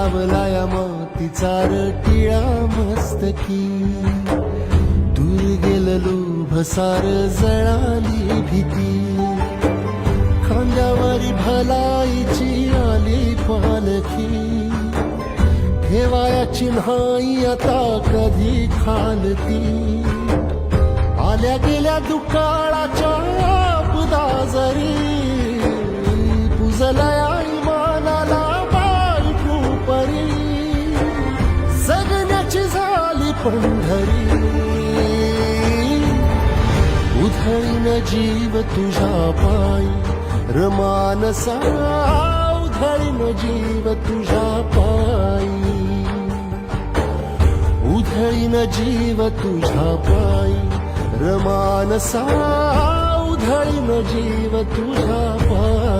लावलाया मातीचा टिळा मस्तकी, दूर गेलेलो भसार जळाली भीती, खांद्यावरी भलाईची आली पालखी, ठेवाया चिन्हाई आता कधी खालती, आल्या गेल्या दुकाळाच्या आपदा जरी, पुजलया इमानाला बायकू परी, जगण्याची झाली पंढरी, उधळीन जीव तुझ्या पायी रमानसा, उधळीन जीव तुझ्या पायी, उधळीन जीव तुझ्या पायी रमानसा, उधळीन जीव तुझ्या पायी.